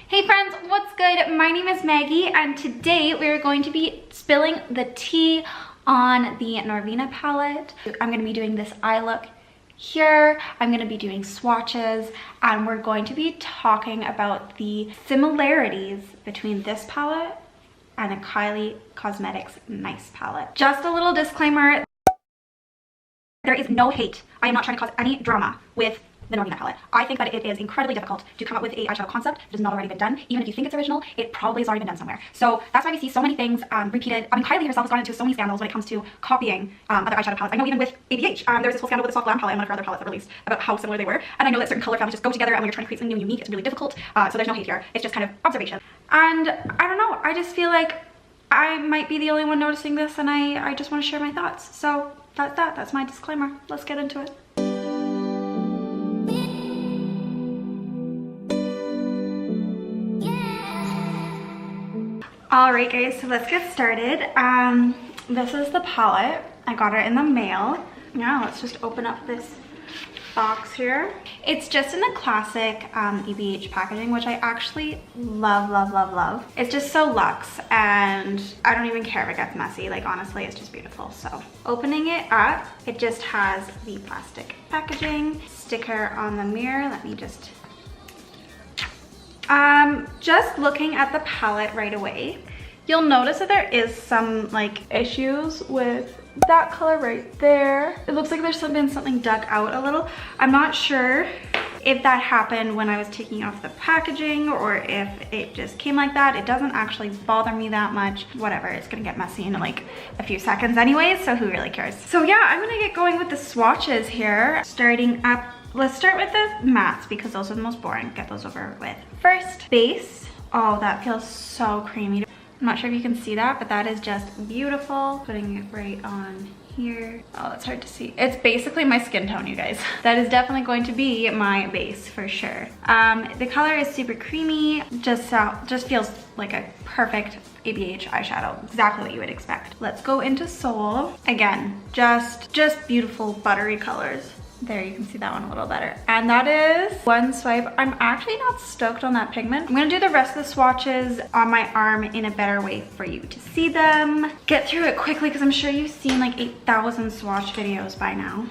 Hey friends, what's good? My name is Maggie and today we're going to be spilling the tea on the Norvina palette. I'm going to be doing this eye look here. I'm going to be doing swatches and we're going to be talking about the similarities between this palette and the Kylie Cosmetics Nice palette. Just a little disclaimer, there is no hate. I am not trying to cause any drama with the Norvina palette. I think that it is incredibly difficult to come up with a eyeshadow concept that has not already been done. Even if you think it's original, it probably has already been done somewhere. So that's why we see so many things repeated. I mean, Kylie herself has gone into so many scandals when it comes to copying other eyeshadow palettes. I know even with ABH, there was this whole scandal with the soft glam palette and one of her other palettes that released about how similar they were. And I know that certain color families just go together, and when you're trying to create something new and unique, it's really difficult. So there's no hate here. It's just kind of observation. And I don't know, I just feel like I might be the only one noticing this, and I just want to share my thoughts. So that's my disclaimer. Let's get into it. Alright guys, so let's get started. This is the palette. I got it in the mail. Now let's just open up this box here. It's just in the classic ABH packaging, which I actually love. It's just so luxe and I don't even care if it gets messy. Like honestly, it's just beautiful. So opening it up, it just has the plastic packaging, sticker on the mirror. Let me just looking at the palette right away, you'll notice that there is some like issues with that color right there. It looks like there's been something dug out a little. I'm not sure if that happened when I was taking off the packaging or if it just came like that. It doesn't actually bother me that much. Whatever, it's gonna get messy in like a few seconds anyways, so who really cares? So yeah, I'm gonna get going with the swatches here. Starting up, let's start with the mattes because those are the most boring. Get those over with. First, base. Oh, that feels so creamy. I'm not sure if you can see that, but that is just beautiful. Putting it right on here. Oh, it's hard to see. It's basically my skin tone, you guys. That is definitely going to be my base for sure. The color is super creamy. Just feels like a perfect ABH eyeshadow. Exactly what you would expect. Let's go into Soul. Again, just beautiful buttery colors. There, you can see that one a little better. And that is one swipe. I'm actually not stoked on that pigment. I'm gonna do the rest of the swatches on my arm in a better way for you to see them. Get through it quickly because I'm sure you've seen like 8,000 swatch videos by now.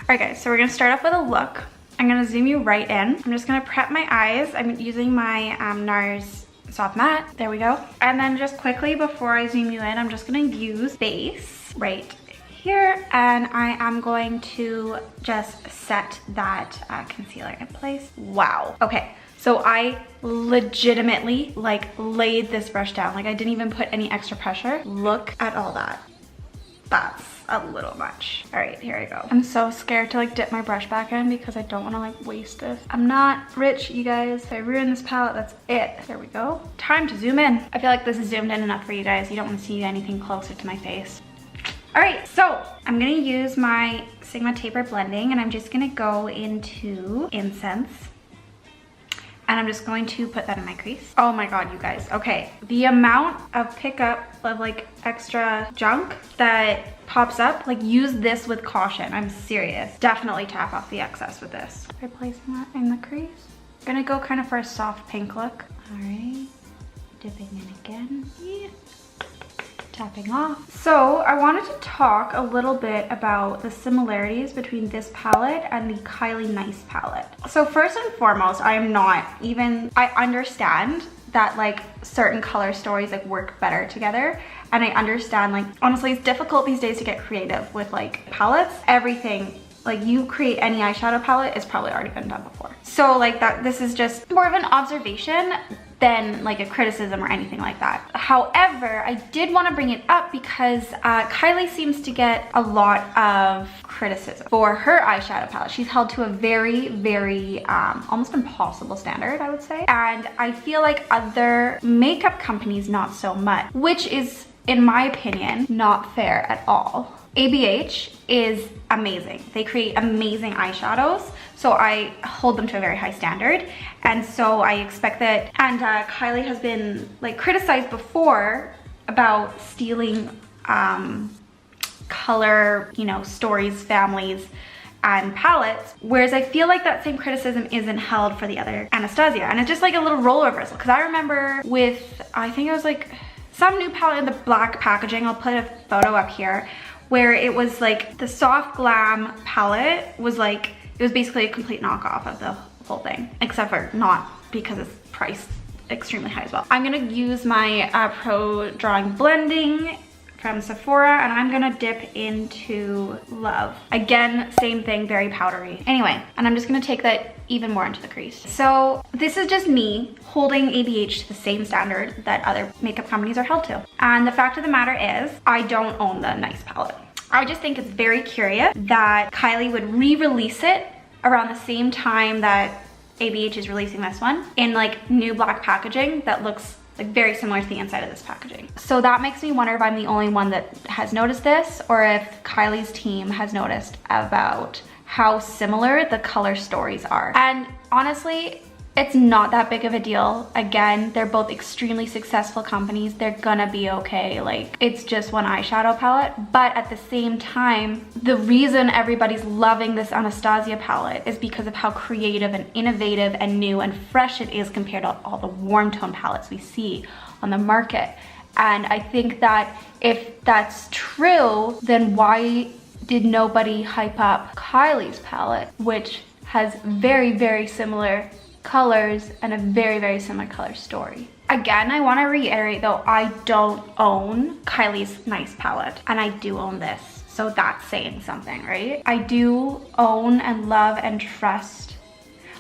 Alright guys, so we're gonna start off with a look. I'm gonna zoom you right in. I'm just gonna prep my eyes. I'm using my NARS soft matte. There we go. And then just quickly before I zoom you in, I'm just gonna use base right here, and I am going to just set that concealer in place. Wow. Okay. So I legitimately like laid this brush down. Like I didn't even put any extra pressure. Look at all that. That's a little much. All right, here I go. I'm so scared to like dip my brush back in because I don't want to like waste this. I'm not rich, you guys. If I ruin this palette, that's it. There we go. Time to zoom in. I feel like this is zoomed in enough for you guys. You don't want to see anything closer to my face. All right, so I'm gonna use my Sigma Taper blending and I'm just gonna go into Incense. And I'm just going to put that in my crease. Oh my God, you guys. Okay, the amount of pickup of like extra junk that pops up, like use this with caution. I'm serious. Definitely tap off the excess with this. Replacing that in the crease. I'm gonna go kind of for a soft pink look. All right, dipping in again. Yeah. Tapping off. So I wanted to talk a little bit about the similarities between this palette and the Kylie Nice palette. So first and foremost, I understand that like certain color stories like work better together, and I understand like honestly it's difficult these days to get creative with like palettes. Everything Like you create any eyeshadow palette, it's probably already been done before. So like that, this is just more of an observation than like a criticism or anything like that. However, I did want to bring it up because Kylie seems to get a lot of criticism for her eyeshadow palette. She's held to a very, very almost impossible standard, I would say. And I feel like other makeup companies not so much, which is, in my opinion, not fair at all. ABH is amazing. They create amazing eyeshadows, so I hold them to a very high standard, and so I expect that. And Kylie has been like criticized before about stealing color, you know, stories, families, and palettes, whereas I feel like that same criticism isn't held for the other Anastasia, and it's just like a little role reversal. Because I remember with, I think it was like some new palette in the black packaging, I'll put a photo up here, where it was like the Soft Glam palette was like, it was basically a complete knockoff of the whole thing, except for not because it's priced extremely high as well. I'm gonna use my Pro Drawing Blending from Sephora, and I'm gonna dip into Love. Again, same thing, very powdery. Anyway, and I'm just gonna take that even more into the crease. So this is just me holding ABH to the same standard that other makeup companies are held to. And the fact of the matter is, I don't own the Nice palette. I just think it's very curious that Kylie would re-release it around the same time that ABH is releasing this one in like new black packaging that looks like very similar to the inside of this packaging. So that makes me wonder if I'm the only one that has noticed this, or if Kylie's team has noticed about how similar the color stories are. And honestly, it's not that big of a deal. Again, they're both extremely successful companies. They're gonna be okay. Like, it's just one eyeshadow palette. But at the same time, the reason everybody's loving this Anastasia palette is because of how creative and innovative and new and fresh it is compared to all the warm tone palettes we see on the market. And I think that if that's true, then why did nobody hype up Kylie's palette, which has very, very similar colors and a very, very similar color story. Again, I want to reiterate though, I don't own Kylie's Nice palette, and I do own this, so that's saying something, right? I do own and love and trust.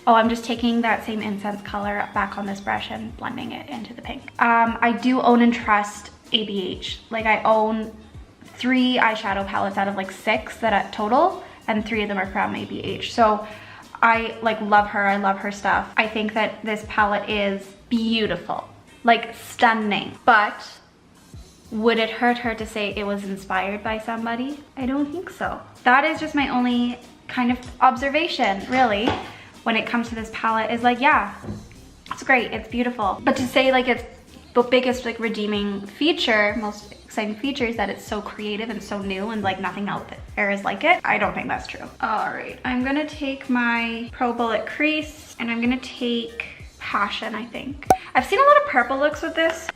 Oh, I'm just taking that same incense color back on this brush and blending it into the pink. I do own and trust ABH. Like, I own 3 eyeshadow palettes out of like 6 that are total, and 3 of them are from ABH. So I like love her, I love her stuff. I think that this palette is beautiful, like stunning. But would it hurt her to say it was inspired by somebody? I don't think so. That is just my only kind of observation, really, when it comes to this palette, is like, yeah, it's great, it's beautiful. But to say like it's the biggest like redeeming feature, most exciting feature, is that it's so creative and so new and like nothing out there is like it, I don't think that's true. All right, I'm gonna take my Pro Bullet crease and I'm gonna take Passion, I think. I've seen a lot of purple looks with this.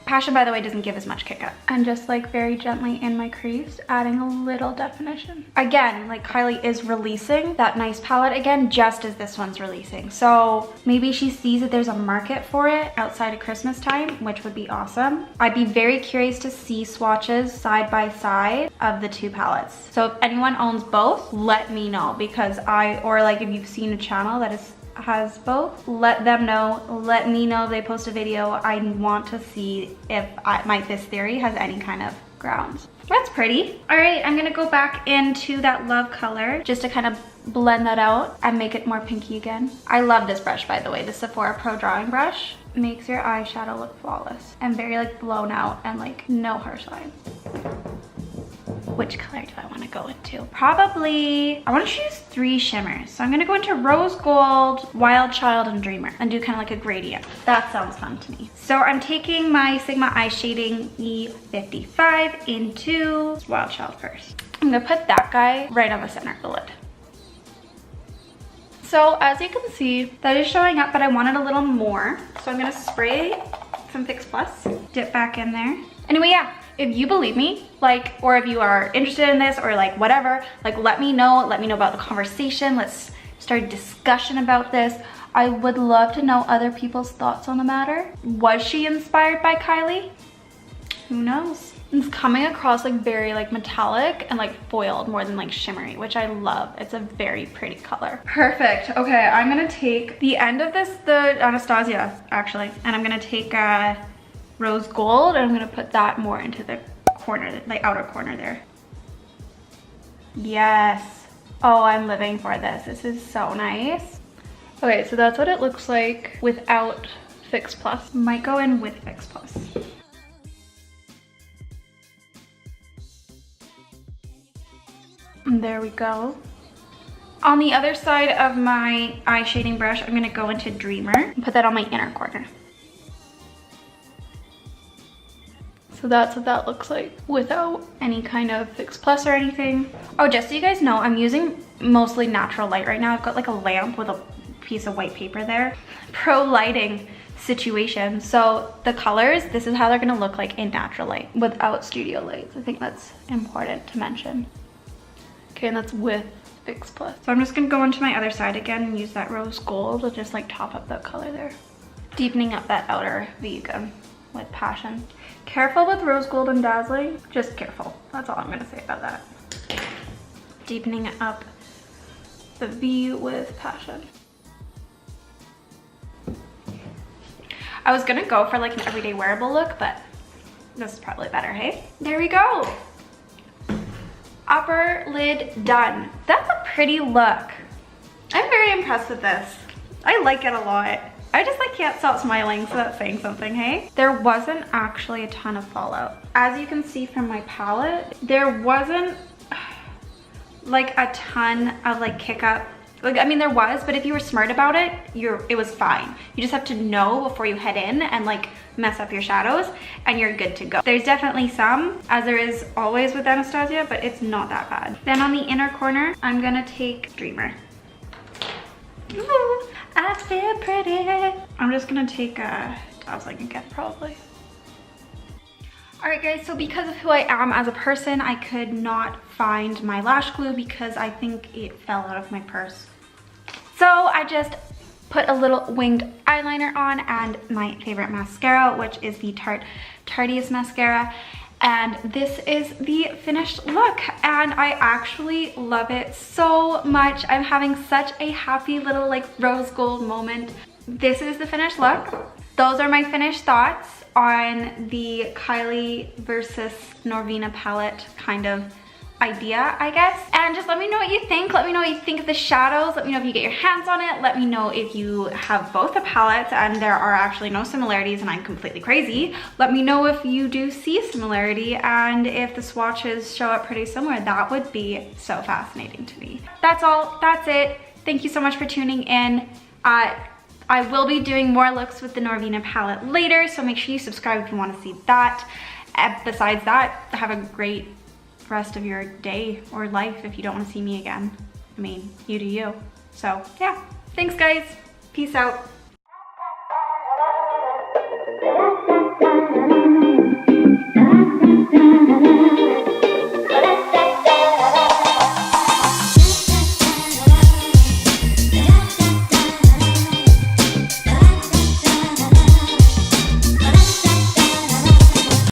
Passion, by the way, doesn't give as much kick up. And just like very gently in my crease, adding a little definition. Again, like Kylie is releasing that Nice palette again, just as this one's releasing. So maybe she sees that there's a market for it outside of Christmas time, which would be awesome. I'd be very curious to see swatches side by side of the 2 palettes. So if anyone owns both, let me know, because or like if you've seen a channel that has both, let them know. Let me know if they post a video. I want to see if this theory has any kind of grounds. That's pretty. All right, I'm gonna go back into that Love color just to kind of blend that out and make it more pinky again. I love this brush, by the way. The Sephora Pro Drawing Brush makes your eyeshadow look flawless and very like blown out and like no harsh lines. Which color do I want to go into? Probably, I want to choose 3 shimmers. So I'm going to go into Rose Gold, Wild Child, and Dreamer, and do kind of like a gradient. That sounds fun to me. So I'm taking my Sigma Eye Shading E55 into Wild Child first. I'm going to put that guy right on the center of the lid. So as you can see, that is showing up, but I wanted a little more. So I'm going to spray some Fix Plus, dip back in there. Anyway, yeah. If you believe me, like, or if you are interested in this, or like whatever, like let me know about the conversation. Let's start a discussion about this. I would love to know other people's thoughts on the matter. Was she inspired by Kylie? Who knows? It's coming across like very like metallic and like foiled more than like shimmery, which I love. It's a very pretty color. Perfect. Okay, I'm gonna take the end of this, the Anastasia actually, and I'm gonna take rose gold and I'm gonna put that more into the corner, like outer corner there. Yes. Oh, I'm living for this. This is so nice. Okay, so that's what it looks like without Fix Plus. Might go in with Fix Plus. And there we go. On the other side of my eye shading brush, I'm gonna go into Dreamer and put that on my inner corner. So that's what that looks like without any kind of Fix Plus or anything. Oh, just so you guys know, I'm using mostly natural light right now. I've got like a lamp with a piece of white paper there. Pro lighting situation. So the colors, this is how they're gonna look like in natural light without studio lights. I think that's important to mention. Okay, and that's with Fix Plus. So I'm just gonna go into my other side again and use that rose gold to just like top up that color there. Deepening up that outer vegan with passion. Careful with rose gold and dazzling, just careful. That's all I'm gonna say about that. Deepening up the V with passion. I was gonna go for like an everyday wearable look, but this is probably better, hey? There we go. Upper lid done. That's a pretty look. I'm very impressed with this. I like it a lot. I just like can't stop smiling, so that's saying something, hey? There wasn't actually a ton of fallout. As you can see from my palette, there wasn't like a ton of like kick up. Like, I mean, there was, but if you were smart about it, it was fine. You just have to know before you head in and like mess up your shadows and you're good to go. There's definitely some, as there is always with Anastasia, but it's not that bad. Then on the inner corner, I'm gonna take Dreamer. Ooh, I feel pretty. I'm just gonna take dazzling again, probably. Alright guys, so because of who I am as a person, I could not find my lash glue because I think it fell out of my purse. So I just put a little winged eyeliner on and my favorite mascara, which is the Tarte's mascara. And this is the finished look and I actually love it so much. I'm having such a happy little like rose gold moment. This is the finished look. Those are my finished thoughts on the Kylie versus Norvina palette kind of idea, I guess. And just let me know what you think. Let me know what you think of the shadows. Let me know if you get your hands on it. Let me know if you have both the palettes and there are actually no similarities and I'm completely crazy. Let me know if you do see a similarity and if the swatches show up pretty similar. That would be so fascinating to me. That's all. That's it. Thank you so much for tuning in. I will be doing more looks with the Norvina palette later, so make sure you subscribe if you want to see that. Besides that, have a great rest of your day or life if you don't want to see me again. I mean, you do you. So yeah, thanks guys. Peace out.